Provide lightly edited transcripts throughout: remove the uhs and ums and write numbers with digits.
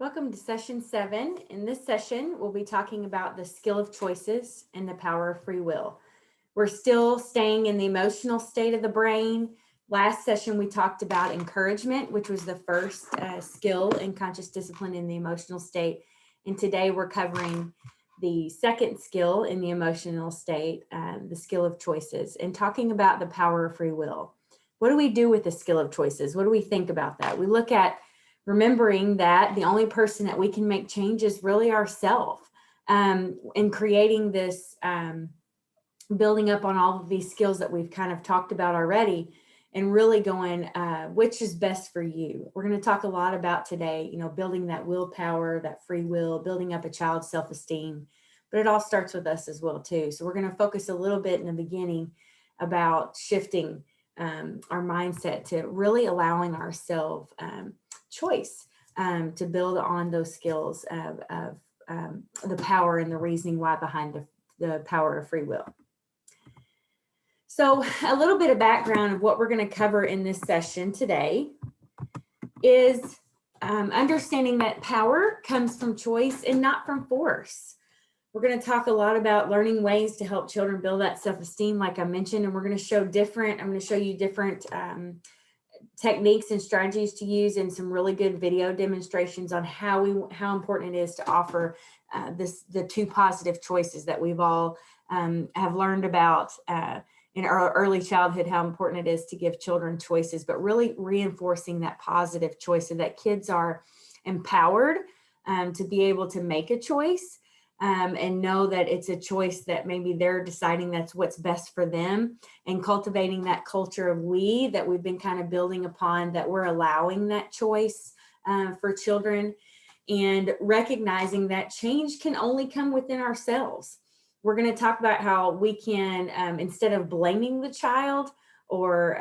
Welcome to session 7. In this session, we'll be talking about the skill of choices and the power of free will. We're still staying in the emotional state of the brain. Last session, we talked about encouragement, which was the first skill in conscious discipline in the emotional state. And today we're covering the second skill in the emotional state, the skill of choices, and talking about the power of free will. What do we do with the skill of choices? What do we think about that? We look at remembering that the only person that we can make change is really ourselves, and creating this, building up on all of these skills that we've kind of talked about already, and really going, which is best for you. We're going to talk a lot about today, building that willpower, that free will, building up a child's self-esteem, but it all starts with us as well too. So we're going to focus a little bit in the beginning about shifting our mindset to really allowing ourselves choice to build on those skills of the power and the reasoning why behind the power of free will. So a little bit of background of what we're going to cover in this session today is understanding that power comes from choice and not from force. We're going to talk a lot about learning ways to help children build that self-esteem, like I mentioned, and we're going to show I'm going to show you different techniques and strategies to use, and some really good video demonstrations on how important it is to offer the two positive choices that we've all have learned about in our early childhood, how important it is to give children choices, but really reinforcing that positive choice so that kids are empowered to be able to make a choice. And know that it's a choice that maybe they're deciding that's what's best for them, and cultivating that culture of we that we've been kind of building upon, that we're allowing that choice for children, and recognizing that change can only come within ourselves. We're going to talk about how we can, instead of blaming the child or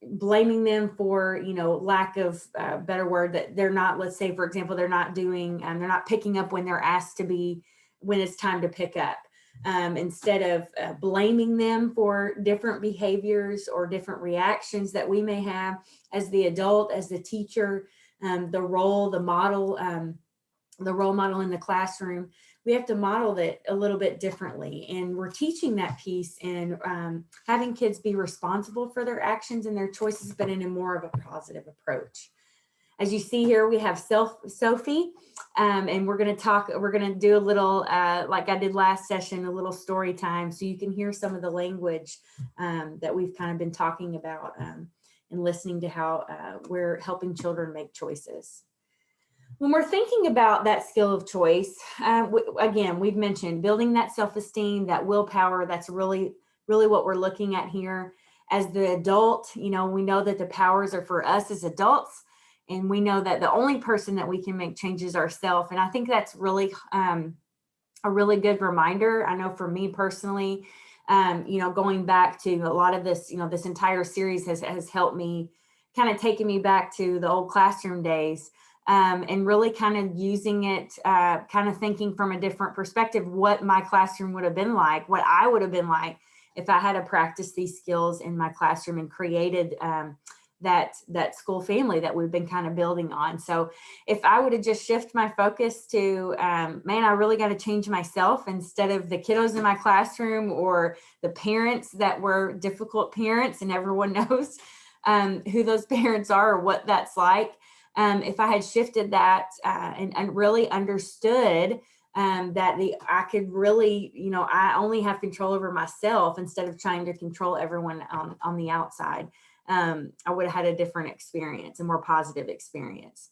blaming them for, lack of better word, that they're not, let's say, for example, they're not picking up when they're asked to be, when it's time to pick up. Instead of blaming them for different behaviors or different reactions that we may have as the adult, as the teacher, the role model in the classroom, we have to model it a little bit differently. And we're teaching that piece and having kids be responsible for their actions and their choices, but in a more of a positive approach. As you see here, we have Sophie, and we're going to do a little, like I did last session, a little story time, so you can hear some of the language that we've kind of been talking about, and listening to how we're helping children make choices. When we're thinking about that skill of choice, again, we've mentioned building that self-esteem, that willpower. That's really, really what we're looking at here. As the adult, we know that the powers are for us as adults, and we know that the only person that we can make changes ourselves. And I think that's really a really good reminder. I know for me personally, going back to a lot of this, this entire series has helped me, kind of taken me back to the old classroom days. And really kind of using it, kind of thinking from a different perspective, what my classroom would have been like, what I would have been like if I had to practice these skills in my classroom and created that school family that we've been kind of building on. So if I would have just shifted my focus to, man, I really got to change myself instead of the kiddos in my classroom or the parents that were difficult parents, and everyone knows who those parents are or what that's like. If I had shifted that and really understood that I could really, I only have control over myself instead of trying to control everyone on the outside, I would have had a different experience, a more positive experience.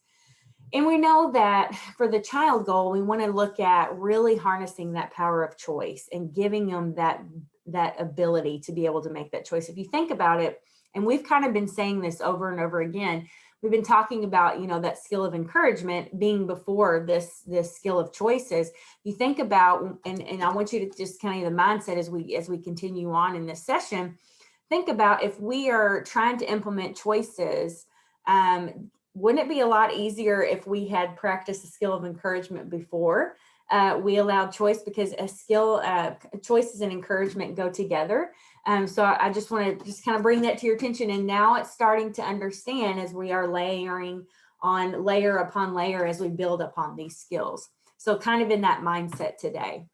And we know that for the child goal, we want to look at really harnessing that power of choice and giving them that ability to be able to make that choice. If you think about it, and we've kind of been saying this over and over again, we've been talking about, that skill of encouragement being before this skill of choices. You think about, and I want you to just kind of the mindset as we continue on in this session, think about if we are trying to implement choices, wouldn't it be a lot easier if we had practiced the skill of encouragement before we allowed choice? Because a skill, choices and encouragement go together. So I just want to just kind of bring that to your attention. And now it's starting to understand, as we are layering on layer upon layer as we build upon these skills. So kind of in that mindset today.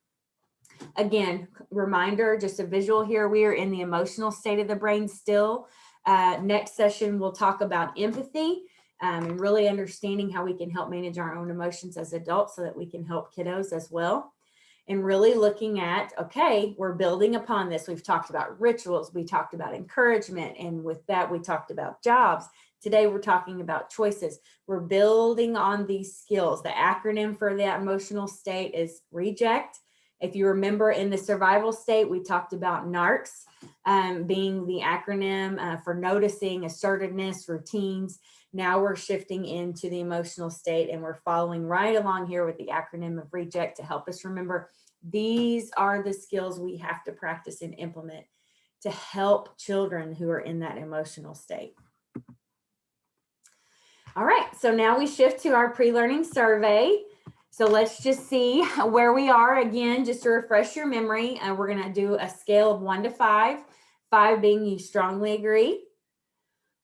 Again, reminder, just a visual here, we are in the emotional state of the brain still. Next session, we'll talk about empathy and really understanding how we can help manage our own emotions as adults so that we can help kiddos as well. And really looking at, okay, we're building upon this. We've talked about rituals, we talked about encouragement, and with that, we talked about jobs. Today, we're talking about choices. We're building on these skills. The acronym for that emotional state is reject. If you remember in the survival state, we talked about NARCS being the acronym for noticing, assertiveness, routines. Now we're shifting into the emotional state and we're following right along here with the acronym of reject to help us remember these are the skills we have to practice and implement to help children who are in that emotional state. All right, so now we shift to our pre-learning survey. So let's just see where we are. Again, just to refresh your memory, we're going to do a scale of 1 to 5, 5 being you strongly agree,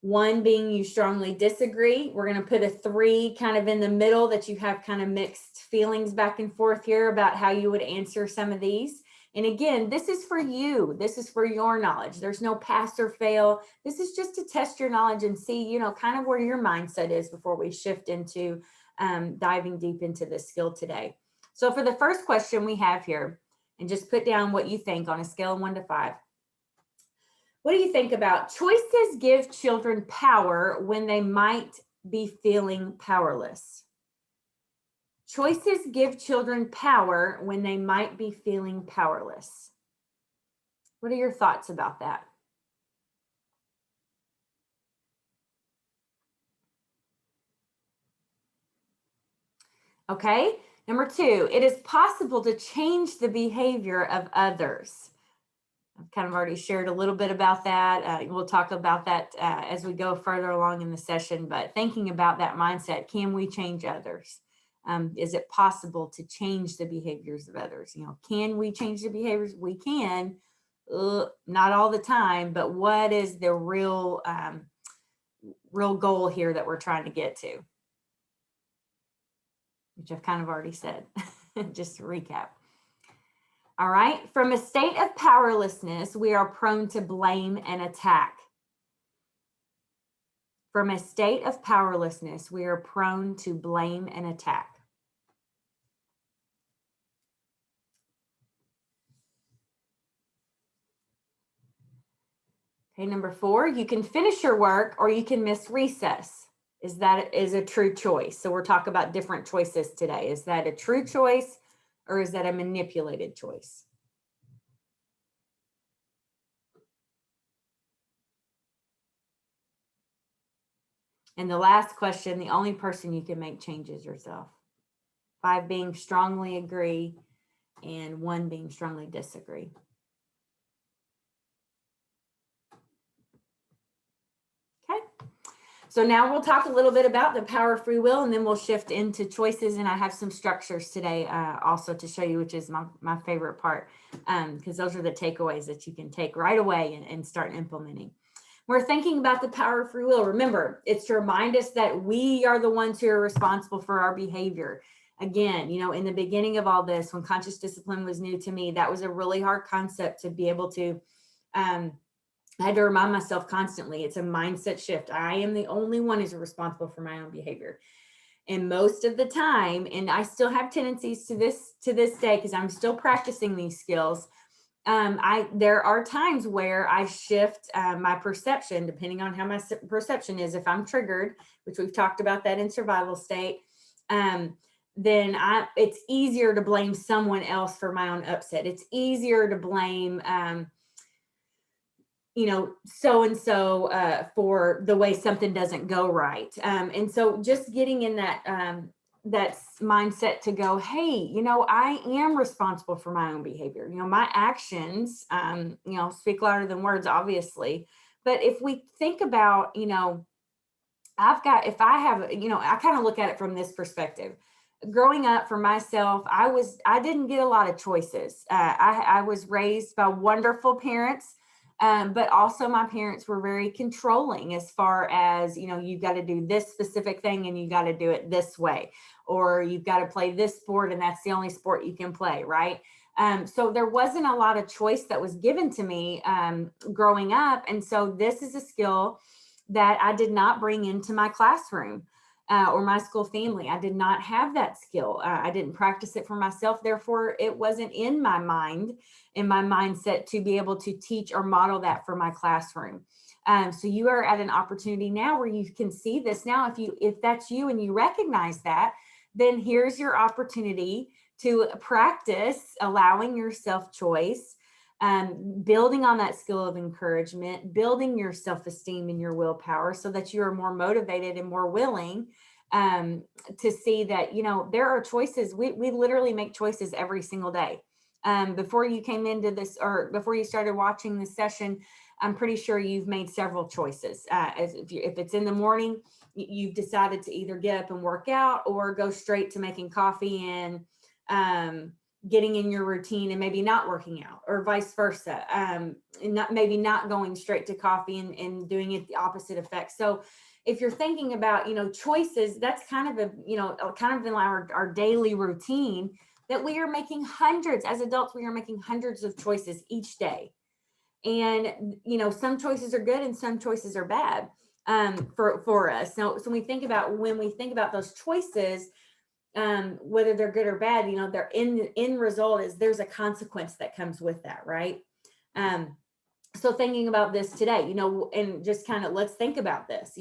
1 being you strongly disagree. We're going to put a 3 kind of in the middle that you have kind of mixed feelings back and forth here about how you would answer some of these. And again, this is for you. This is for your knowledge. There's no pass or fail. This is just to test your knowledge and see, you know, kind of where your mindset is before we shift into diving deep into this skill today. So for the first question we have here, and just put down what you think on a scale of 1 to 5. What do you think about choices give children power when they might be feeling powerless? Choices give children power when they might be feeling powerless. What are your thoughts about that? Okay, number 2, it is possible to change the behavior of others. I've kind of already shared a little bit about that. We'll talk about that as we go further along in the session, but thinking about that mindset, can we change others? Is it possible to change the behaviors of others? You know, can we change the behaviors? We can, not all the time, but what is the real goal here that we're trying to get to? Which I've kind of already said, just to recap. All right, from a state of powerlessness, we are prone to blame and attack. From a state of powerlessness, we are prone to blame and attack. Okay, number 4, you can finish your work or you can miss recess. Is a true choice? So we're talking about different choices today. Is that a true choice or is that a manipulated choice? And the last question, the only person you can make changes yourself. 5 being strongly agree and 1 being strongly disagree. Okay. So now we'll talk a little bit about the power of free will, and then we'll shift into choices. And I have some structures today also to show you, which is my favorite part, because those are the takeaways that you can take right away and start implementing. We're thinking about the power of free will. Remember, it's to remind us that we are the ones who are responsible for our behavior. Again, you know, in the beginning of all this, when conscious discipline was new to me, that was a really hard concept to be able to, I had to remind myself constantly, it's a mindset shift. I am the only one who's responsible for my own behavior. And most of the time, and I still have tendencies to this day, because I'm still practicing these skills, there are times where I shift my perception, depending on how my perception is. If I'm triggered, which we've talked about that in survival state, then it's easier to blame someone else for my own upset. It's easier to blame, you know, so-and-so for the way something doesn't go right. And so just getting in that mindset to go, hey, you know, I am responsible for my own behavior. You know, my actions, you know, speak louder than words, obviously. But if we think about, you know, if I have, you know, I kind of look at it from this perspective. Growing up for myself, I didn't get a lot of choices. I was raised by wonderful parents. But also my parents were very controlling as far as, you've got to do this specific thing and you got to do it this way, or you've got to play this sport and that's the only sport you can play, right? So there wasn't a lot of choice that was given to me growing up. And so this is a skill that I did not bring into my classroom or my school family. I did not have that skill. I didn't practice it for myself. Therefore, it wasn't in my mind, in my mindset to be able to teach or model that for my classroom. So you are at an opportunity now where you can see this now. If that's you and you recognize that, then here's your opportunity to practice allowing yourself choice, building on that skill of encouragement, building your self-esteem and your willpower so that you are more motivated and more willing to see that, there are choices. We literally make choices every single day. Before you came into this, or before you started watching this session, I'm pretty sure you've made several choices. If it's in the morning, you've decided to either get up and work out or go straight to making coffee and getting in your routine and maybe not working out, or vice versa. And maybe not going straight to coffee and doing it the opposite effect. So if you're thinking about, choices, that's kind of in our daily routine, that we are making hundreds, as adults, we are making hundreds of choices each day. And, some choices are good and some choices are bad for us. So when we think about those choices, whether they're good or bad, their end result is there's a consequence that comes with that, right? So thinking about this today, and just kind of let's think about this,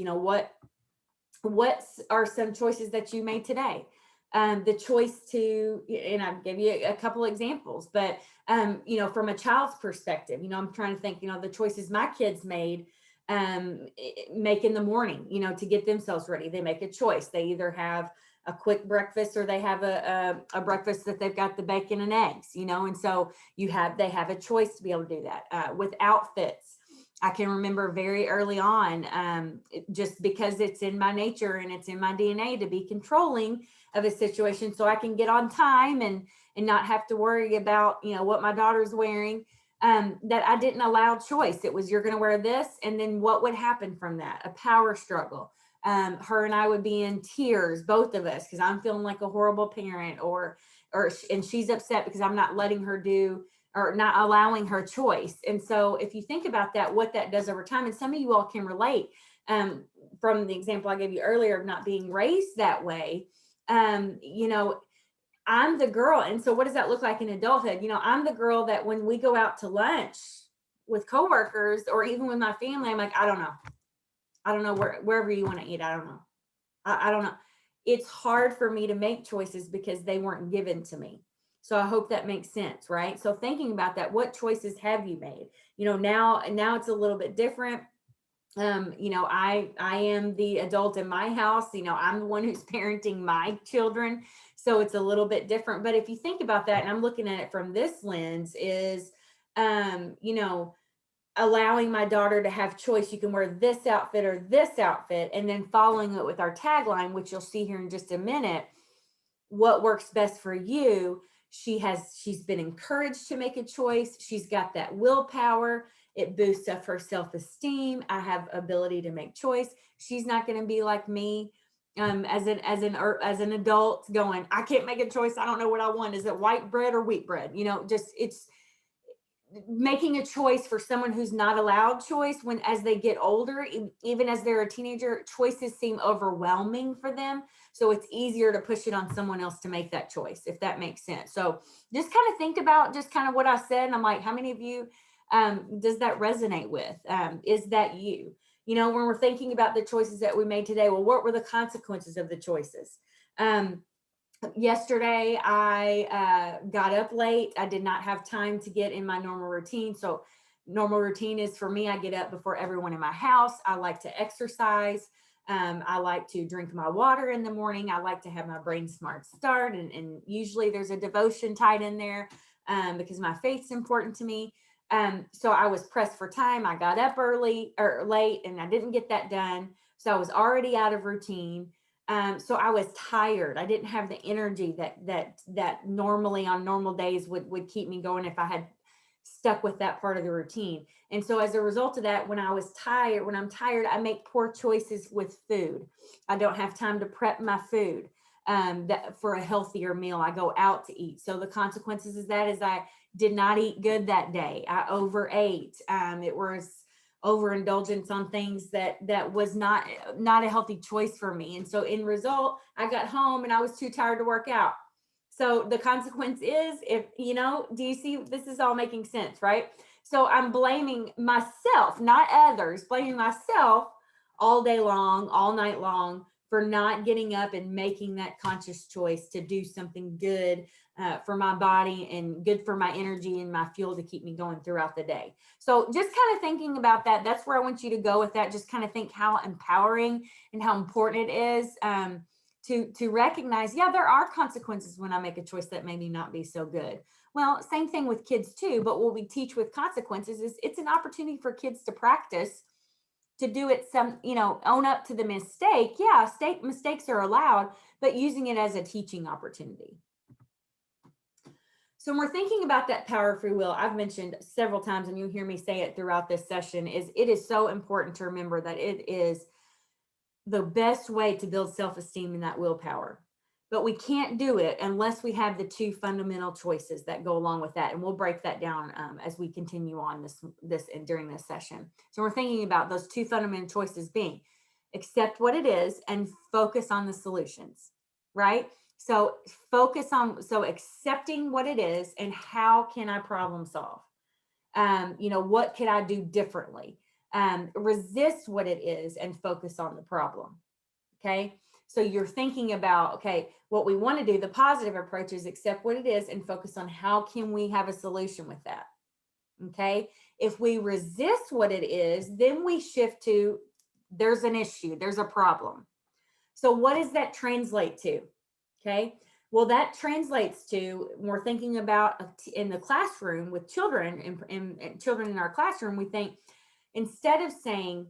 what are some choices that you made today? The choice to, and I'll give you a couple examples, but, from a child's perspective, I'm trying to think, the choices my kids made, make in the morning, to get themselves ready. They make a choice. They either have a quick breakfast or they have a breakfast that they've got the bacon and eggs, and so they have a choice to be able to do that. With outfits, I can remember very early on, just because it's in my nature and it's in my DNA to be controlling of a situation so I can get on time and not have to worry about, what my daughter's wearing, that I didn't allow choice. It was, you're going to wear this. And then what would happen from that? A power struggle. Her and I would be in tears, both of us, because I'm feeling like a horrible parent, and she's upset because I'm not letting her do, or not allowing her choice. And so if you think about that, what that does over time, and some of you all can relate, from the example I gave you earlier of not being raised that way, I'm the girl. And so what does that look like in adulthood? I'm the girl that when we go out to lunch with coworkers or even with my family, I'm like, I don't know wherever you want to eat. I don't know. I don't know. It's hard for me to make choices because they weren't given to me. So I hope that makes sense, right? So thinking about that, what choices have you made? Now it's a little bit different. I am the adult in my house. I'm the one who's parenting my children. So it's a little bit different. But if you think about that, and I'm looking at it from this lens, is, allowing my daughter to have choice. You can wear this outfit or this outfit, and then following it with our tagline, which you'll see here in just a minute, what works best for you. She's been encouraged to make a choice. She's got that willpower. It boosts up her self-esteem. I have ability to make choice. She's not going to be like me, as an adult going, I can't make a choice. I don't know what I want. Is it white bread or wheat bread? It's making a choice for someone who's not allowed choice as they get older, even as they're a teenager, choices seem overwhelming for them. So it's easier to push it on someone else to make that choice, if that makes sense. So just kind of think about just kind of what I said. And I'm like, how many of you does that resonate with? Is that you? When we're thinking about the choices that we made today, well, what were the consequences of the choices? Yesterday, I got up late. I did not have time to get in my normal routine. So normal routine is for me, I get up before everyone in my house. I like to exercise. I like to drink my water in the morning. I like to have my brain smart start. And usually there's a devotion tied in there because my faith's important to me. So I was pressed for time. I got up early or late and I didn't get that done. So I was already out of routine. So I was tired. I didn't have the energy that normally on normal days would keep me going if I had stuck with that part of the routine. And so as a result of that, when I'm tired, I make poor choices with food. I don't have time to prep my food that for a healthier meal. I go out to eat. So the consequences is I did not eat good that day. I overate. It was overindulgence on things that was not a healthy choice for me. And so in result, I got home and I was too tired to work out. So the consequence is, if do you see, this is all making sense, right? So I'm blaming myself, not others, blaming myself all day long, all night long, for not getting up and making that conscious choice to do something good for my body and good for my energy and my fuel to keep me going throughout the day. So just kind of thinking about that, that's where I want you to go with that. Just kind of think how empowering and how important it is to recognize, yeah, there are consequences when I make a choice that maybe not be so good. Well, same thing with kids too, but what we teach with consequences is it's an opportunity for kids to practice, to do it own up to the mistake. Yeah, mistakes are allowed, but using it as a teaching opportunity. So when we're thinking about that power of free will, I've mentioned several times, and you'll hear me say it throughout this session, it is so important to remember that it is the best way to build self-esteem and that willpower. But we can't do it unless we have the two fundamental choices that go along with that. And we'll break that down as we continue on this and during this session. So we're thinking about those two fundamental choices being accept what it is and focus on the solutions, right? So accepting what it is and how can I problem solve? What could I do differently? Resist what it is and focus on the problem. Okay. So you're thinking about, okay, what we want to do, the positive approach is accept what it is and focus on how can we have a solution with that. Okay. If we resist what it is, then we shift to there's an issue, there's a problem. So what does that translate to? Okay. Well, that translates to, we're thinking about in the classroom with children and children in our classroom, we think, instead of saying,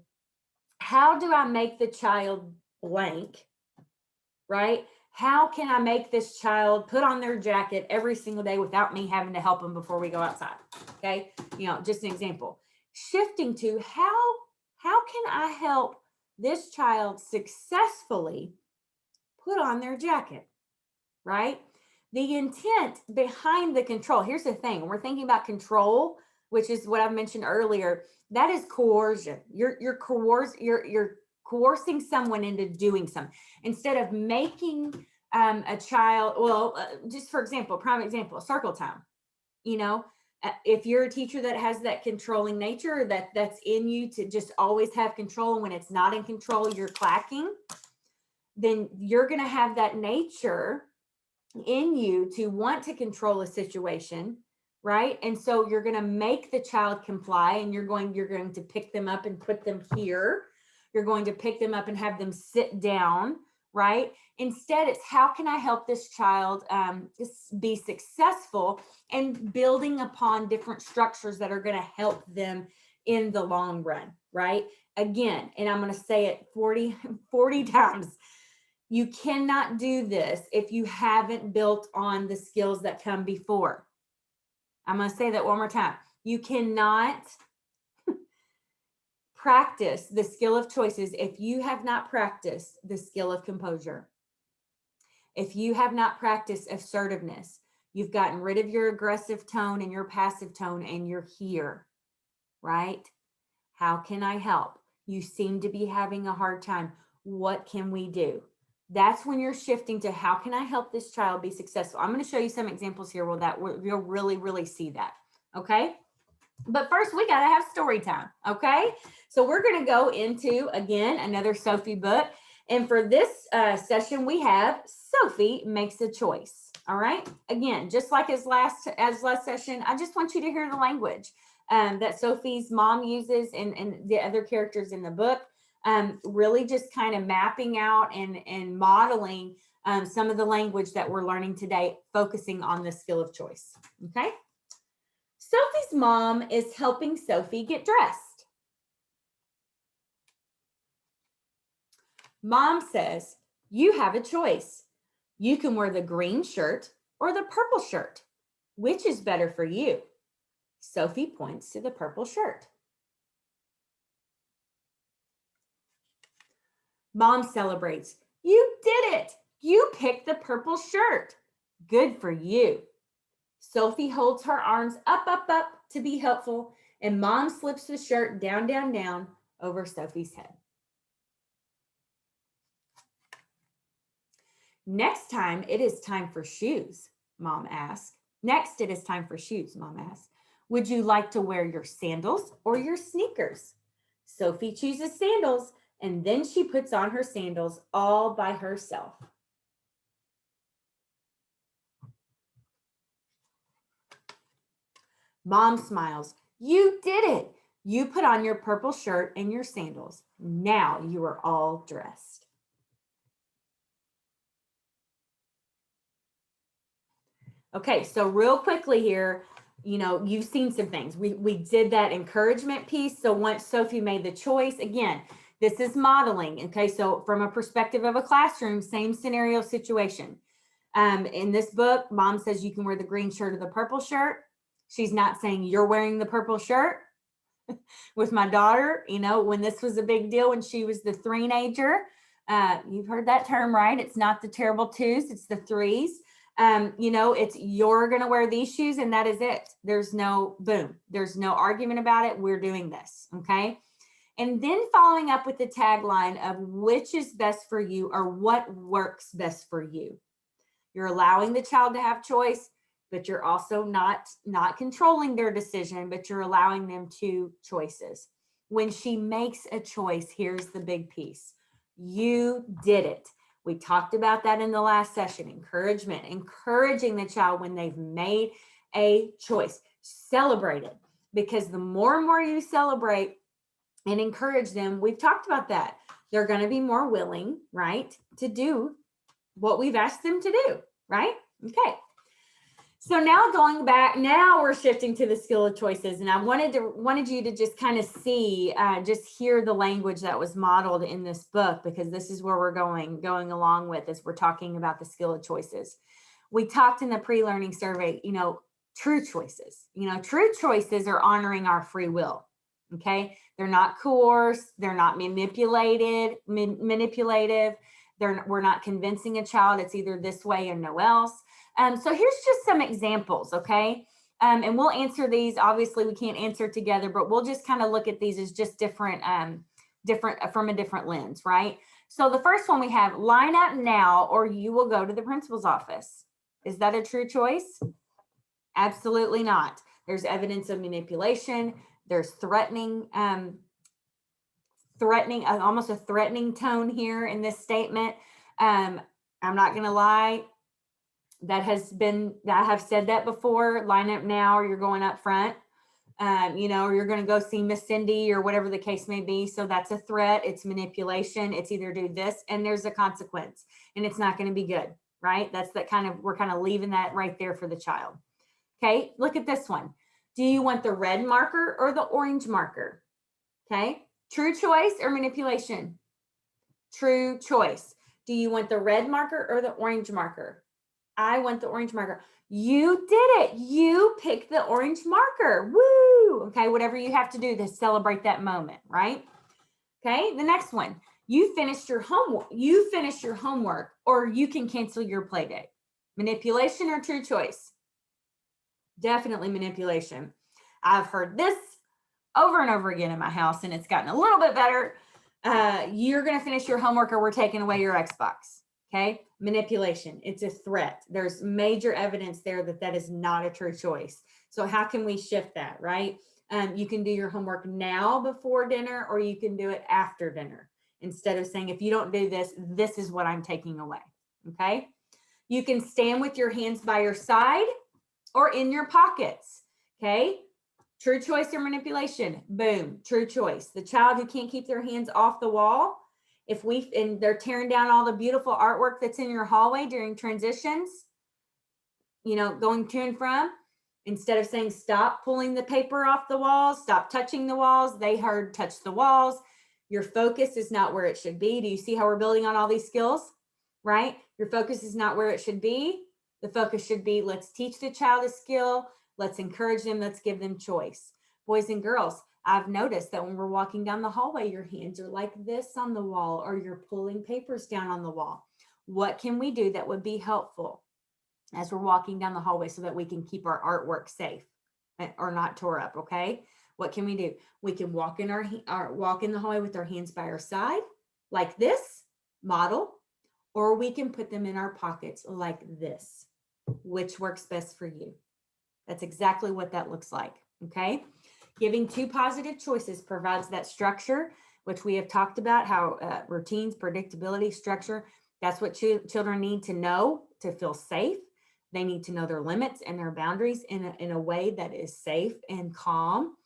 how do I make the child blank, right? How can I make this child put on their jacket every single day without me having to help them before we go outside? Okay. Just an example. Shifting to how can I help this child successfully put on their jacket, right? The intent behind the control. Here's the thing. We're thinking about control, which is what I mentioned earlier. That is coercion. You're coercing someone into doing something instead of making a child. Just for example, prime example, circle time. If you're a teacher that has that controlling nature, that's in you to just always have control, and when it's not in control, you're clacking, then you're going to have that nature in you to want to control a situation, right? And so you're going to make the child comply, and you're going to pick them up and put them here. You're going to pick them up and have them sit down, right? Instead, it's how can I help this child be successful and building upon different structures that are going to help them in the long run, right? Again, and I'm going to say it 40 times. You cannot do this if you haven't built on the skills that come before. I'm going to say that one more time. You cannot practice the skill of choices if you have not practiced the skill of composure. If you have not practiced assertiveness, you've gotten rid of your aggressive tone and your passive tone, and you're here, right? How can I help? You seem to be having a hard time. What can we do? That's when you're shifting to how can I help this child be successful? I'm going to show you some examples here where you'll really, really see that. Okay. But first we got to have story time. Okay. So we're going to go into, again, another Sophie book. And for this session, we have Sophie Makes a Choice. All right. Again, just like as last session, I just want you to hear the language that Sophie's mom uses and the other characters in the book. Really just kind of mapping out and modeling some of the language that we're learning today, focusing on the skill of choice. Okay. Sophie's mom is helping Sophie get dressed. Mom says, you have a choice. You can wear the green shirt or the purple shirt. Which is better for you? Sophie points to the purple shirt. Mom celebrates. You did it. You picked the purple shirt. Good for you. Sophie holds her arms up, up, up to be helpful, and Mom slips the shirt down, down, down over Sophie's head. Next time, it is time for shoes, Mom asked. Next, it is time for shoes, Mom asked. Would you like to wear your sandals or your sneakers? Sophie chooses sandals, and then she puts on her sandals all by herself. Mom smiles. You did it. You put on your purple shirt and your sandals. Now you are all dressed. Okay, so real quickly here, you know, you've seen some things. We did that encouragement piece. So once Sophie made the choice, again, this is modeling. Okay, so from a perspective of a classroom, same scenario situation. In this book, Mom says you can wear the green shirt or the purple shirt. She's not saying you're wearing the purple shirt. With my daughter, you know, when this was a big deal, when she was the three-nager, you've heard that term, right? It's not the terrible twos, it's the threes. You know, it's you're going to wear these shoes and that is it. There's no boom. There's no argument about it. We're doing this. Okay. And then following up with the tagline of which is best for you or what works best for you. You're allowing the child to have choice, but you're also not controlling their decision, but you're allowing them two choices. When she makes a choice, here's the big piece. You did it. We talked about that in the last session, encouragement, encouraging the child when they've made a choice. Celebrate it, because the more and more you celebrate and encourage them, we've talked about that. They're going to be more willing, right, to do what we've asked them to do, right? Okay. So now going back, now we're shifting to the skill of choices. And I wanted you to just kind of see, just hear the language that was modeled in this book, because this is where we're going along with as we're talking about the skill of choices. We talked in the pre-learning survey, you know, true choices. You know, true choices are honoring our free will. Okay. They're not coerced. They're not manipulative. We're not convincing a child it's either this way or no else. So here's just some examples, okay? And we'll answer these. Obviously, we can't answer together, but we'll just kind of look at these as just different from a different lens, right? So the first one we have, line up now or you will go to the principal's office. Is that a true choice? Absolutely not. There's evidence of manipulation. There's threatening, almost a threatening tone here in this statement. I'm not going to lie. I have said that before, line up now or you're going up front, you know, or you're going to go see Miss Cindy or whatever the case may be. So that's a threat. It's manipulation. It's either do this and there's a consequence and it's not going to be good, right? We're kind of leaving that right there for the child. Okay, look at this one. Do you want the red marker or the orange marker? Okay, true choice or manipulation? True choice. Do you want the red marker or the orange marker? I want the orange marker. You did it. You picked the orange marker. Woo. Okay, whatever you have to do to celebrate that moment, right? Okay, the next one. You finished your homework. You finished your homework or you can cancel your play date. Manipulation or true choice? Definitely manipulation. I've heard this over and over again in my house and it's gotten a little bit better. You're going to finish your homework or we're taking away your Xbox. Okay, manipulation. It's a threat. There's major evidence there that is not a true choice. So how can we shift that, right? You can do your homework now before dinner, or you can do it after dinner. Instead of saying, if you don't do this, this is what I'm taking away. Okay. You can stand with your hands by your side or in your pockets. Okay. True choice or manipulation? Boom. True choice. The child who can't keep their hands off the wall, and they're tearing down all the beautiful artwork that's in your hallway during transitions, you know, going to and from, instead of saying, stop pulling the paper off the walls, stop touching the walls, they heard touch the walls. Your focus is not where it should be. Do you see how we're building on all these skills, right? Your focus is not where it should be. The focus should be, let's teach the child a skill. Let's encourage them. Let's give them choice. Boys and girls, I've noticed that when we're walking down the hallway, your hands are like this on the wall, or you're pulling papers down on the wall. What can we do that would be helpful as we're walking down the hallway so that we can keep our artwork safe or not tore up? Okay. What can we do? We can walk in walk in the hallway with our hands by our side like this model, or we can put them in our pockets like this. Which works best for you? That's exactly what that looks like. Okay. Giving two positive choices provides that structure, which we have talked about, how routines, predictability, structure, that's what children need to know to feel safe. They need to know their limits and their boundaries in a way that is safe and calm,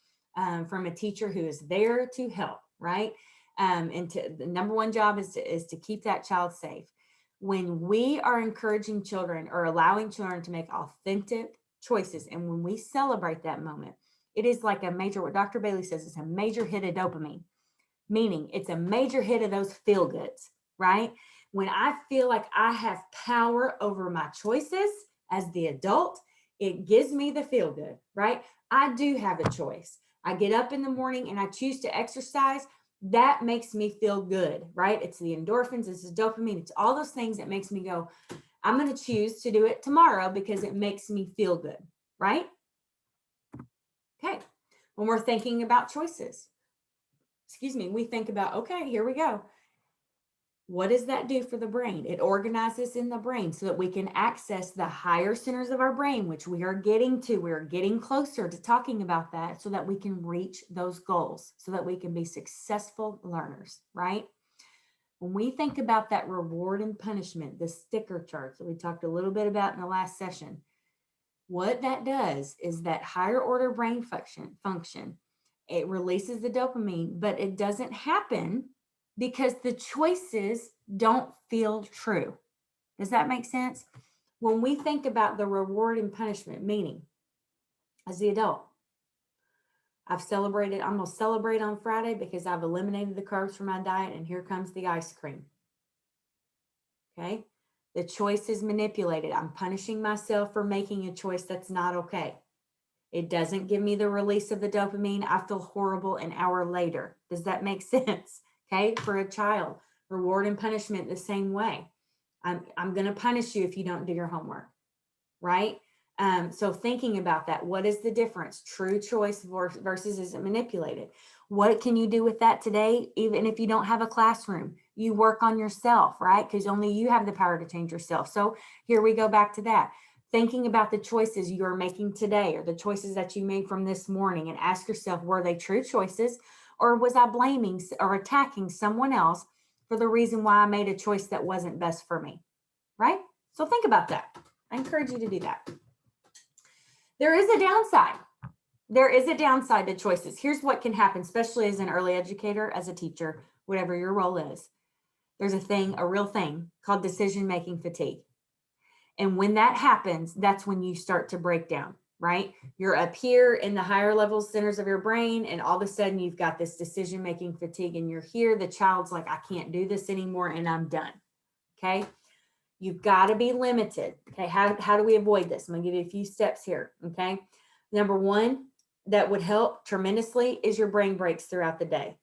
from a teacher who is there to help, right? And the number one job is to keep that child safe. When we are encouraging children or allowing children to make authentic choices, and when we celebrate that moment, it is like a major, what Dr. Bailey says, is a major hit of dopamine, meaning it's a major hit of those feel goods, right? When I feel like I have power over my choices as the adult, it gives me the feel good, right? I do have a choice. I get up in the morning and I choose to exercise. That makes me feel good, right? It's the endorphins, it's the dopamine, it's all those things that makes me go, I'm going to choose to do it tomorrow because it makes me feel good, right? Okay. When we're thinking about choices, we think about, okay, here we go. What does that do for the brain? It organizes in the brain so that we can access the higher centers of our brain, which we are getting to. We're getting closer to talking about that so that we can reach those goals, so that we can be successful learners, right? When we think about that reward and punishment, the sticker charts that we talked a little bit about in the last session, what that does is that higher order brain function, it releases the dopamine, but it doesn't happen because the choices don't feel true. Does that make sense? When we think about the reward and punishment, meaning as the adult, I'm going to celebrate on Friday because I've eliminated the carbs from my diet, and here comes the ice cream. Okay. The choice is manipulated. I'm punishing myself for making a choice that's not okay. It doesn't give me the release of the dopamine. I feel horrible an hour later. Does that make sense? Okay. For a child, reward and punishment the same way. I'm going to punish you if you don't do your homework, right? So thinking about that, what is the difference? True choice versus is it manipulated? What can you do with that today? Even if you don't have a classroom, you work on yourself, right? Because only you have the power to change yourself. So here we go back to that. Thinking about the choices you're making today, or the choices that you made from this morning, and ask yourself, were they true choices, or was I blaming or attacking someone else for the reason why I made a choice that wasn't best for me, right? So think about that. I encourage you to do that. There is a downside. There is a downside to choices. Here's what can happen, especially as an early educator, as a teacher, whatever your role is. There's a real thing called decision-making fatigue. And when that happens, that's when you start to break down, right? You're up here in the higher level centers of your brain, and all of a sudden you've got this decision-making fatigue, and you're here, the child's like, I can't do this anymore, and I'm done, okay? You've got to be limited. Okay. How do we avoid this? I'm going to give you a few steps here. Okay. Number one, that would help tremendously is your brain breaks throughout the day.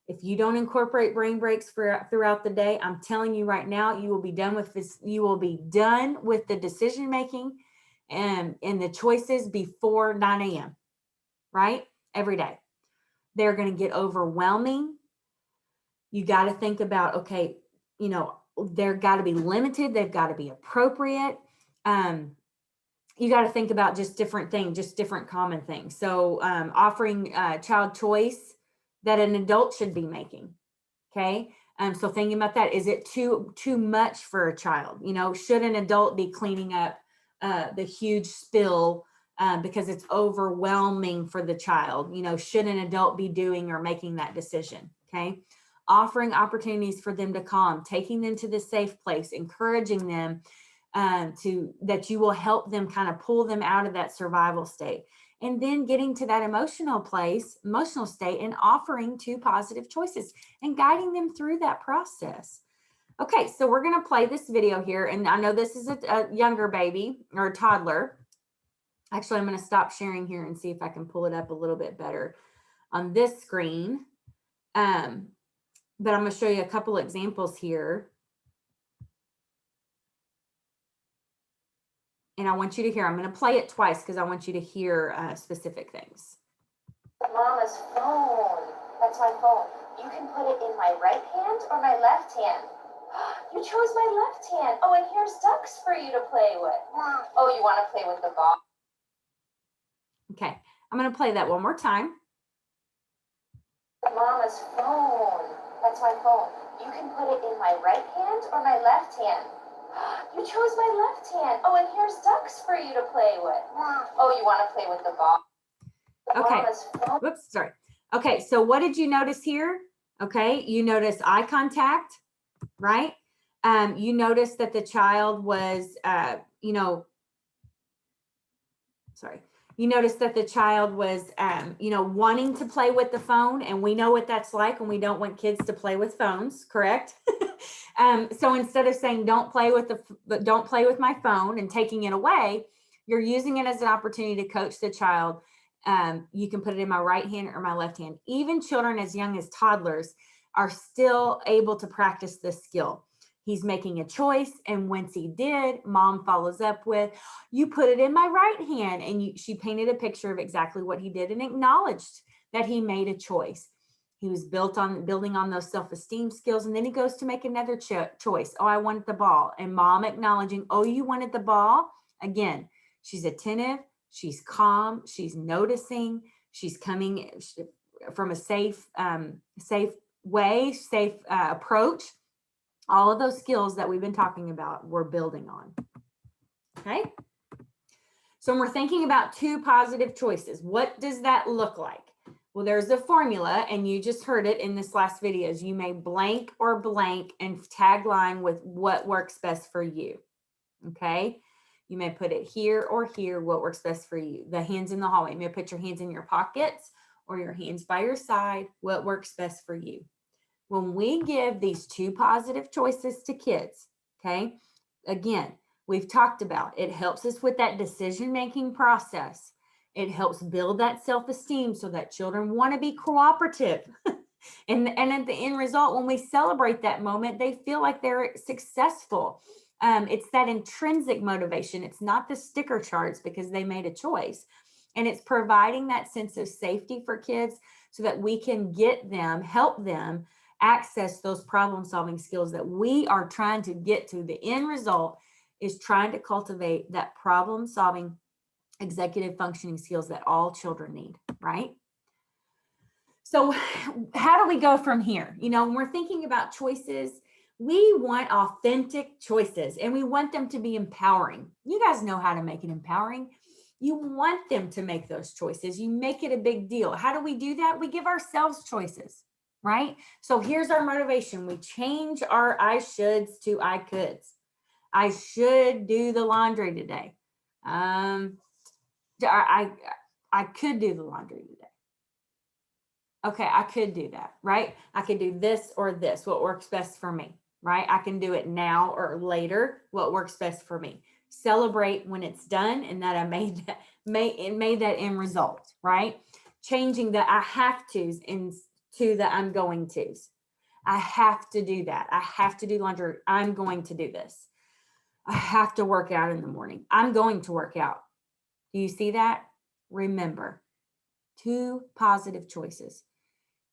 If you don't incorporate brain breaks throughout the day, I'm telling you right now, you will be done with this. You will be done with the decision making and the choices before 9 a.m. right? Every day. They're going to get overwhelming. You got to think about, okay, they're got to be limited. They've got to be appropriate. You got to think about just different things, just different common things. So offering child choice that an adult should be making. Okay. So thinking about that, is it too much for a child? Should an adult be cleaning up the huge spill because it's overwhelming for the child? Should an adult be doing or making that decision? Okay. Offering opportunities for them to calm, taking them to the safe place, encouraging them that you will help them kind of pull them out of that survival state, and then getting to that emotional state, and offering two positive choices and guiding them through that process. Okay, so we're going to play this video here, and I know this is a younger baby or a toddler, Actually, I'm going to stop sharing here and see if I can pull it up a little bit better on this screen. But I'm going to show you a couple examples here. And I want you to hear, I'm going to play it twice because I want you to hear specific things. Mama's phone. That's my phone. You can put it in my right hand or my left hand. You chose my left hand. Oh, and here's ducks for you to play with. Oh, you want to play with the ball? Okay, I'm going to play that one more time. Mama's phone. That's my phone. You can put it in my right hand or my left hand. You chose my left hand. Oh, and here's ducks for you to play with. Oh, you want to play with the ball? Okay. Whoops, sorry. Okay, so what did you notice here? Okay, you notice eye contact, right? You notice that the child was, you notice that the child was, wanting to play with the phone, and we know what that's like when we don't want kids to play with phones, correct? So instead of saying don't play with my phone and taking it away, you're using it as an opportunity to coach the child. You can put it in my right hand or my left hand. Even children as young as toddlers are still able to practice this skill. He's making a choice, and once he did, mom follows up with, you put it in my right hand, and she painted a picture of exactly what he did and acknowledged that he made a choice. He was building on those self-esteem skills, and then he goes to make another choice. Oh, I wanted the ball, and mom acknowledging, oh, you wanted the ball? Again, she's attentive, she's calm, she's noticing, she's coming from a safe way, safe approach. All of those skills that we've been talking about, we're building on. Okay. So when we're thinking about two positive choices, what does that look like? Well, there's a formula, and you just heard it in this last videos. You may blank or blank and tagline with what works best for you. Okay. You may put it here or here, what works best for you. The hands in the hallway. You may put your hands in your pockets or your hands by your side, what works best for you. When we give these two positive choices to kids, okay, again, we've talked about it helps us with that decision-making process. It helps build that self-esteem so that children want to be cooperative. and at the end result, when we celebrate that moment, they feel like they're successful. It's that intrinsic motivation. It's not the sticker charts because they made a choice. And it's providing that sense of safety for kids so that we can help them access those problem-solving skills that we are trying to get to. The end result is trying to cultivate that problem-solving executive functioning skills that all children need, right? So how do we go from here? When we're thinking about choices, we want authentic choices, and we want them to be empowering. You guys know how to make it empowering. You want them to make those choices. You make it a big deal. How do we do that? We give ourselves choices, right? So here's our motivation. We change our I shoulds to I coulds. I should do the laundry today. I could do the laundry today. Okay, I could do that, right? I could do this or this, what works best for me, right? I can do it now or later, what works best for me. Celebrate when it's done and that I made that end result, right? Changing the I have to's into the I'm going to's. I have to do that. I have to do laundry. I'm going to do this. I have to work out in the morning. I'm going to work out. Do you see that? Remember, two positive choices.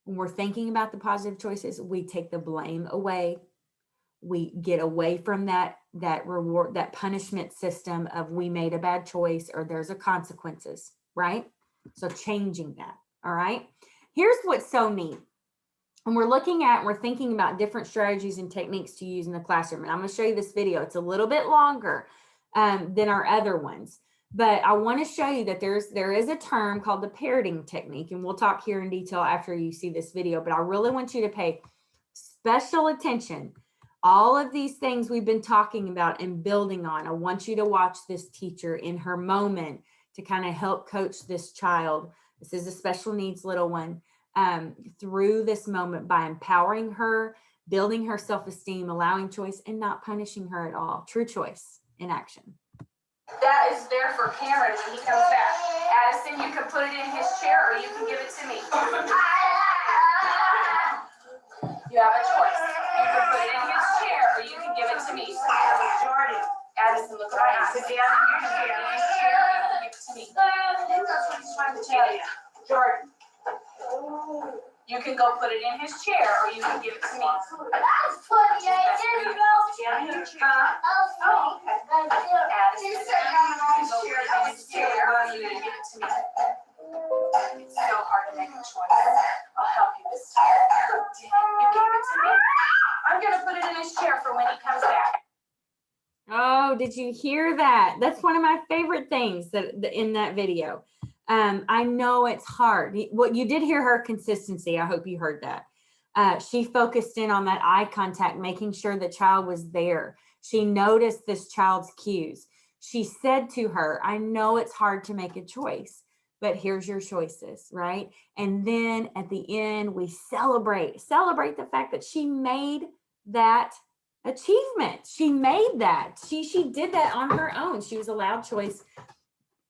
When we're thinking about the positive choices, we take the blame away. We get away from that reward, that punishment system of we made a bad choice or there's a consequences, right? So changing that, all right? Here's what's so neat. When we're thinking about different strategies and techniques to use in the classroom, and I'm going to show you this video. It's a little bit longer than our other ones, but I want to show you that there is a term called the parroting technique, and we'll talk here in detail after you see this video, but I really want you to pay special attention. All of these things we've been talking about and building on, I want you to watch this teacher in her moment to kind of help coach this child. This is a special needs little one. Through this moment by empowering her, building her self-esteem, allowing choice, and not punishing her at all. True choice in action. That is there for Cameron when he comes back. Addison, you can put it in his chair or you can give it to me. You have a choice. You can put it in his chair or you can give it to me. Jordan, Addison, look at my eyes. Sit down. You can put it in his chair or you can give it to me. I think that's what he's trying to tell you. Jordan. You can go put it in his chair or you can give it to me. That's funny. I didn't know. Oh, okay. Addison, you can go put it in his chair or you can give it to me. It's so hard to make a choice. I'll help you this time. You gave it to me. I'm going to put it in his chair for when he comes back. Oh, did you hear that? That's one of my favorite things in that video. I know it's hard. Well, you did hear her consistency. I hope you heard that. She focused in on that eye contact, making sure the child was there. She noticed this child's cues. She said to her, I know it's hard to make a choice, but here's your choices, right? And then at the end, we celebrate the fact that she made that achievement. She made that. She did that on her own. She was allowed choice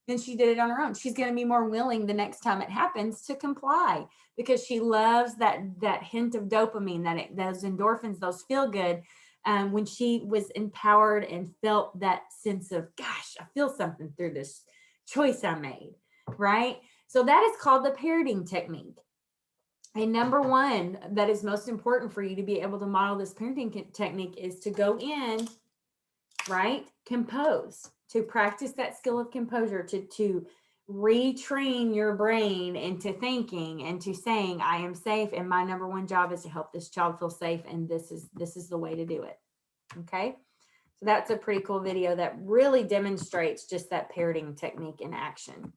and she did it on her own. She's going to be more willing the next time it happens to comply because she loves that hint of dopamine, those endorphins, those feel good. When she was empowered and felt that sense of, gosh, I feel something through this choice I made, right? So that is called the parroting technique. And number one, that is most important for you to be able to model this parenting technique is to go in, right? Compose, to practice that skill of composure, to retrain your brain into thinking and to saying, I am safe. And my number one job is to help this child feel safe. And this is the way to do it. Okay. So that's a pretty cool video that really demonstrates just that parroting technique in action.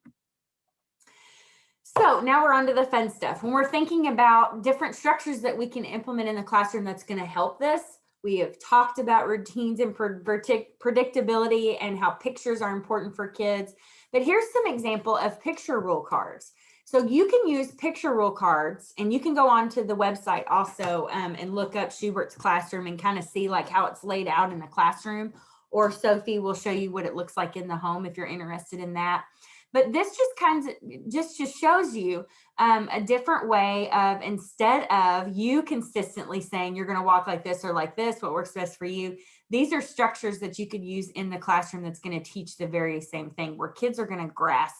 So now we're on to the fun stuff. When we're thinking about different structures that we can implement in the classroom that's going to help this, we have talked about routines and predictability and how pictures are important for kids. But here's some example of picture rule cards. So you can use picture rule cards, and you can go onto the website also and look up Schubert's classroom and kind of see like how it's laid out in the classroom. Or Sophie will show you what it looks like in the home if you're interested in that. But this just shows you a different way of, instead of you consistently saying you're going to walk like this or like this, what works best for you. These are structures that you could use in the classroom that's going to teach the very same thing, where kids are going to grasp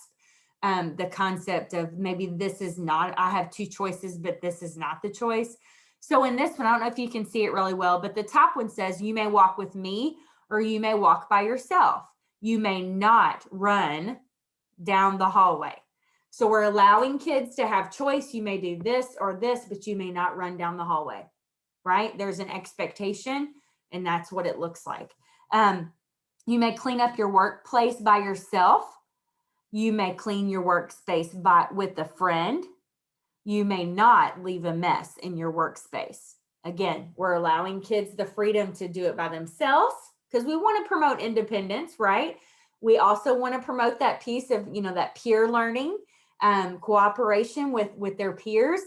the concept of maybe this is not, I have two choices, but this is not the choice. So in this one, I don't know if you can see it really well, but the top one says you may walk with me or you may walk by yourself. You may not run down the hallway. So we're allowing kids to have choice. You may do this or this, but you may not run down the hallway, right? There's an expectation, and that's what it looks like. You may clean up your workplace by yourself. You may clean your workspace with a friend. You may not leave a mess in your workspace. Again, we're allowing kids the freedom to do it by themselves because we want to promote independence, right? We also want to promote that piece of, that peer learning, cooperation with their peers,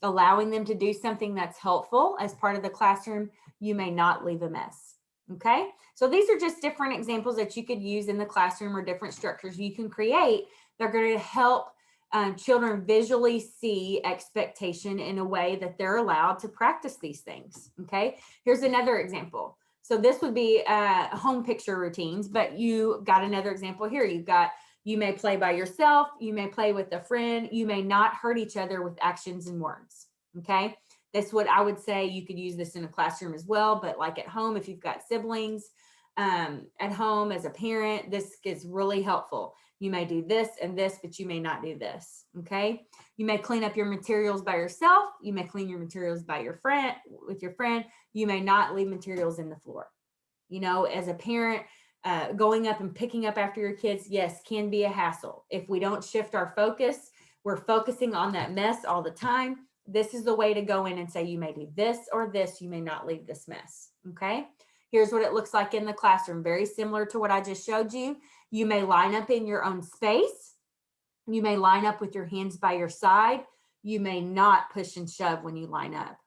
allowing them to do something that's helpful as part of the classroom. You may not leave a mess. Okay. So these are just different examples that you could use in the classroom or different structures you can create. They're going to help children visually see expectation in a way that they're allowed to practice these things. Okay. Here's another example. So this would be home picture routines, but you got another example here. You've got, you may play by yourself. You may play with a friend. You may not hurt each other with actions and words. Okay. That's what I would say. You could use this in a classroom as well, but like at home, if you've got siblings at home as a parent, this is really helpful. You may do this and this, but you may not do this. Okay. You may clean up your materials by yourself. You may clean your materials by with your friend. You may not leave materials in the floor. As a parent, going up and picking up after your kids, yes, can be a hassle. If we don't shift our focus, we're focusing on that mess all the time. This is the way to go in and say, you may do this or this, you may not leave this mess. Okay. Here's what it looks like in the classroom. Very similar to what I just showed you. You may line up in your own space. You may line up with your hands by your side. You may not push and shove when you line up.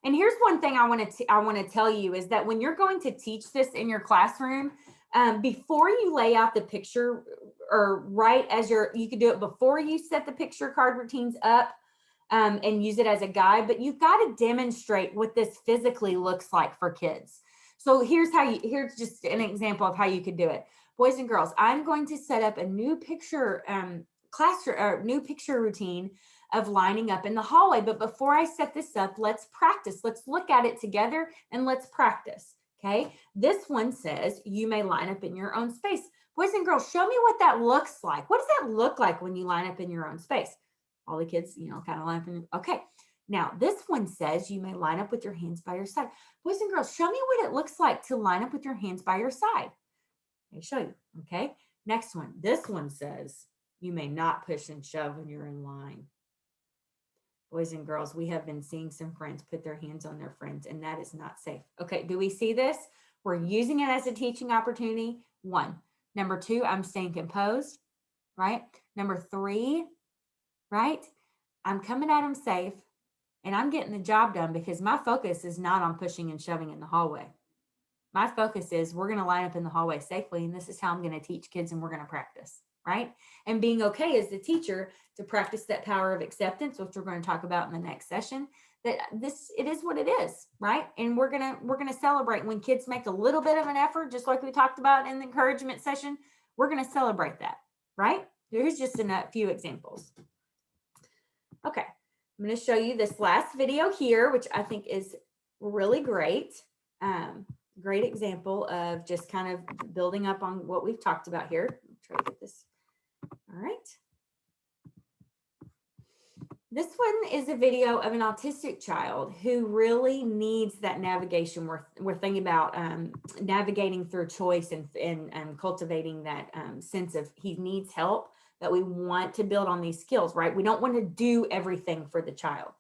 And here's one thing I want to tell you is that when you're going to teach this in your classroom, Before you lay out the picture, or right as you could do it before you set the picture card routines up, and use it as a guide, but you've got to demonstrate what this physically looks like for kids. So here's just an example of how you could do it. Boys and girls, I'm going to set up a new picture new picture routine of lining up in the hallway. But before I set this up, let's practice. Let's look at it together and let's practice. Okay. This one says you may line up in your own space. Boys and girls, show me what that looks like. What does that look like when you line up in your own space? All the kids, kind of line up in, okay. Now this one says you may line up with your hands by your side. Boys and girls, show me what it looks like to line up with your hands by your side. Let me show you, okay? Next one, this one says you may not push and shove when you're in line. Boys and girls, we have been seeing some friends put their hands on their friends, and that is not safe. Okay, do we see this? We're using it as a teaching opportunity. 1. Number 2, I'm staying composed, right? Number 3, right? I'm coming at them safe, and I'm getting the job done because my focus is not on pushing and shoving in the hallway. My focus is we're going to line up in the hallway safely, and this is how I'm going to teach kids, and we're going to practice, right? And being okay as the teacher to practice that power of acceptance, which we're going to talk about in the next session, that it is what it is, right? And we're going to celebrate when kids make a little bit of an effort, just like we talked about in the encouragement session. We're going to celebrate that, right? Here's just a few examples. Okay, I'm going to show you this last video here, which I think is really great. Great example of just kind of building up on what we've talked about here. I'll try to get this. All right. This one is a video of an autistic child who really needs that navigation. We're thinking about navigating through choice and cultivating that sense of he needs help, that we want to build on these skills, right? We don't want to do everything for the child.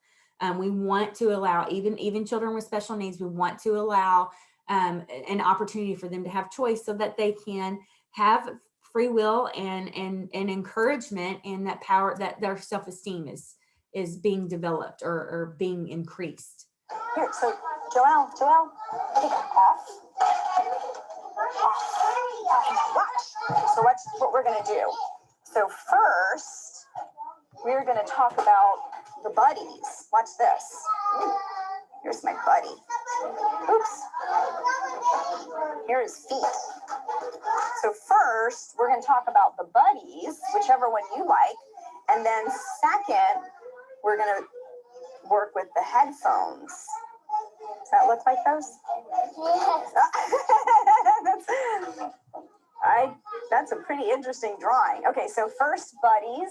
We want to allow even children with special needs, we want to allow an opportunity for them to have choice so that they can have free will and encouragement, and that power, that their self-esteem is being developed or being increased. Here, so Joelle, take off. Watch. So watch what we're gonna do. So first, we're gonna talk about the buddies. Watch this. Here's my buddy. Oops. Here are his feet. So first, we're going to talk about the buddies, whichever one you like. And then second, we're going to work with the headphones. Does that look like those? Yes. That's a pretty interesting drawing. Okay, so first buddies,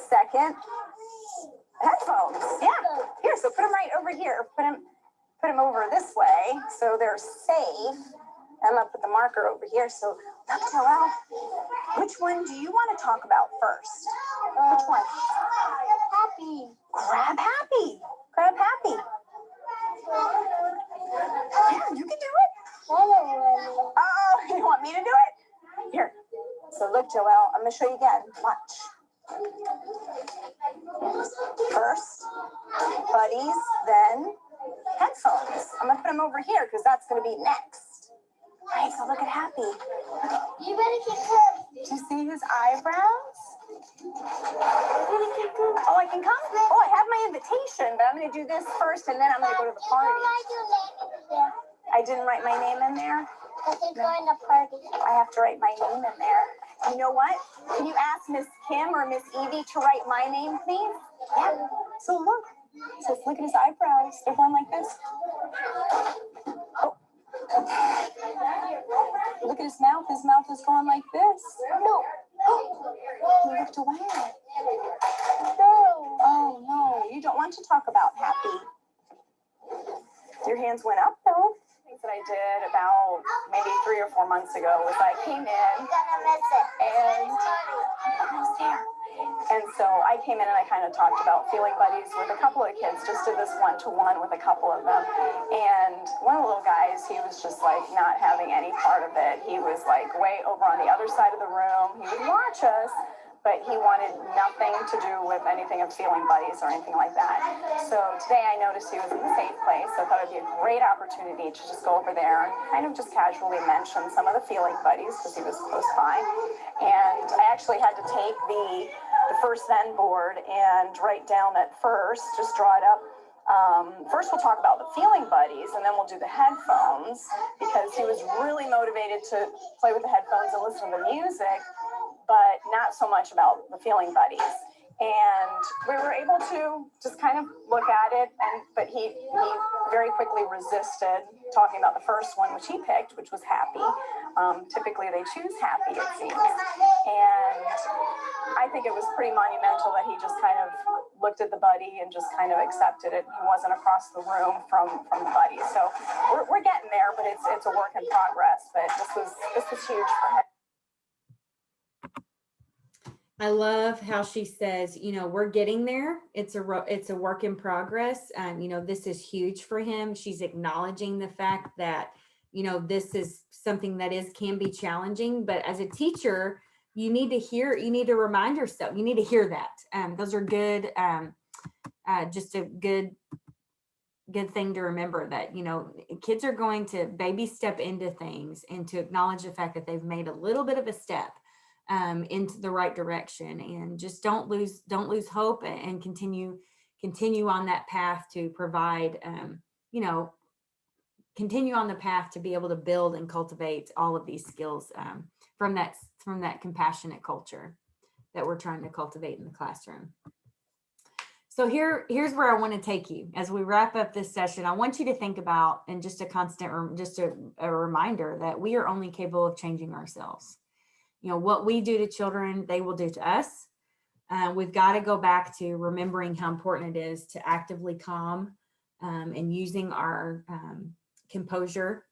second headphones. Yeah. Here, so put them right over here. Put them over this way so they're safe. I'm gonna put the marker over here. So look, Joelle, which one do you want to talk about first? Which one? Happy. Grab Happy. Grab Happy. Here, you can do it. Oh, you want me to do it? Here. So look, Joelle, I'm gonna show you again. Watch. First, buddies, then headphones. I'm gonna put them over here because that's gonna be next. All right, so look at Happy. You better keep close. Do you see his eyebrows? Oh, I can come? Oh, I have my invitation, but I'm gonna do this first and then I'm gonna go to the party. I didn't write my name in there. But they're going to party. I have to write my name in there. You know what? Can you ask Miss Kim or Miss Evie to write my name, please? Yeah. So look. So look at his eyebrows. They're going like this. Oh. Look at his mouth. His mouth is going like this. No. He looked away. No. Oh, no. You don't want to talk about Happy. Your hands went up, though. Things that I did about maybe 3 or 4 months ago was I came in I'm gonna miss it. and I was there. And so I came in and I kind of talked about feeling buddies with a couple of kids, just did this one-to-one with a couple of them. And one of the little guys, he was just like not having any part of it. He was like way over on the other side of the room. He would watch us, but he wanted nothing to do with anything of feeling buddies or anything like that. So today I noticed he was in a safe place, so I thought it'd be a great opportunity to just go over there and kind of just casually mention some of the feeling buddies because he was close by. And I actually had to take the first then board and write down at first, just draw it up. First we'll talk about the feeling buddies, and then we'll do the headphones, because he was really motivated to play with the headphones and listen to the music, but not so much about the feeling buddies. And we were able to just kind of look at it, but he very quickly resisted talking about the first one, which he picked, which was happy. Typically they choose happy, it seems. And I think it was pretty monumental that he just kind of looked at the buddy and just kind of accepted it. He wasn't across the room from the buddy. So we're getting there, but it's a work in progress. But this was huge for him. I love how she says, you know, we're getting there. It's a work in progress. You know, this is huge for him. She's acknowledging the fact that, you know, this is something that can be challenging, but as a teacher, you need to remind yourself, you need to hear that. Those are good, just a good thing to remember, that, you know, kids are going to baby step into things, and to acknowledge the fact that they've made a little bit of a step into the right direction, and just don't lose hope, and continue on that path to provide, you know, continue on the path to be able to build and cultivate all of these skills from that compassionate culture that we're trying to cultivate in the classroom. So here's where I want to take you as we wrap up this session. I want you to think about, and just a reminder that we are only capable of changing ourselves. You know, what we do to children, they will do to us. We've got to go back to remembering how important it is to actively calm and using our composure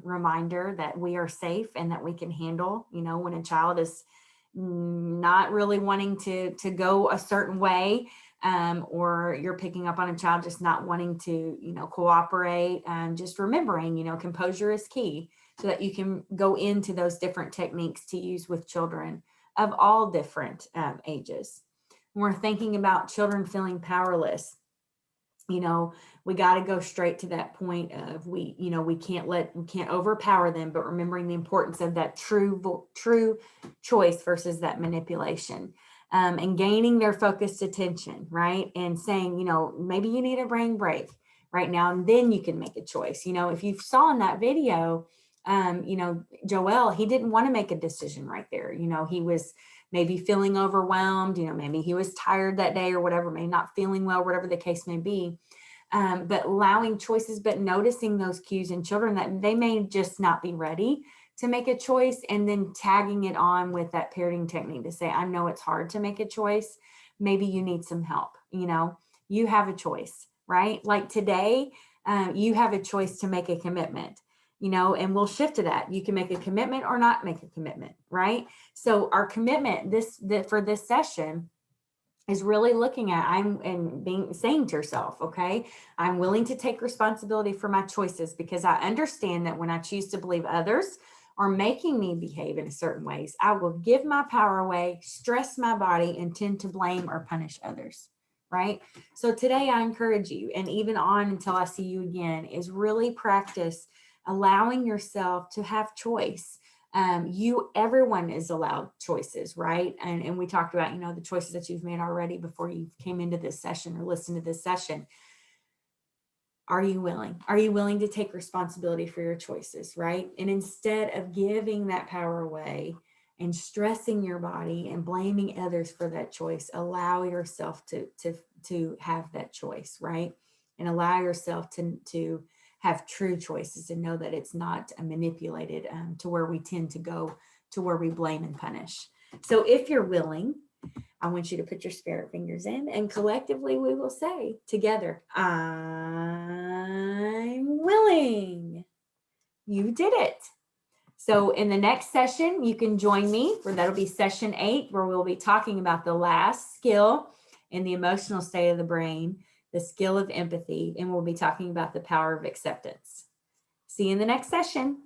reminder that we are safe and that we can handle, you know, when a child is not really wanting to go a certain way, or you're picking up on a child just not wanting to, you know, cooperate, just remembering, you know, composure is key, so that you can go into those different techniques to use with children of all different ages. When we're thinking about children feeling powerless, you know, we got to go straight to that point of we can't overpower them, but remembering the importance of that true choice versus that manipulation, and gaining their focused attention, right? And saying, you know, maybe you need a brain break right now, and then you can make a choice. You know, if you saw in that video, you know, Joel, he didn't want to make a decision right there. You know, he was maybe feeling overwhelmed, you know, maybe he was tired that day or whatever, maybe not feeling well, whatever the case may be. But allowing choices, but noticing those cues in children that they may just not be ready to make a choice, and then tagging it on with that parenting technique to say, I know it's hard to make a choice. Maybe you need some help. You know, you have a choice, right? Like today, you have a choice to make a commitment. You know, and we'll shift to that. You can make a commitment or not make a commitment, right? So our commitment for this session is really looking at saying to yourself, okay, I'm willing to take responsibility for my choices, because I understand that when I choose to believe others are making me behave in certain ways, I will give my power away, stress my body, and tend to blame or punish others. Right? So today I encourage you, and even on until I see you again, is really practice allowing yourself to have choice. Everyone is allowed choices, right? And we talked about, you know, the choices that you've made already before you came into this session or listened to this session. Are you willing? Are you willing to take responsibility for your choices, right? And instead of giving that power away and stressing your body and blaming others for that choice, allow yourself to have that choice, right? And allow yourself to have true choices and know that it's not manipulated to where we tend to go to where we blame and punish. So if you're willing, I want you to put your spirit fingers in, and collectively we will say together, I'm willing. You did it. So in the next session, you can join me, where that'll be session 8, where we'll be talking about the last skill in the emotional state of the brain, the skill of empathy, and we'll be talking about the power of acceptance. See you in the next session.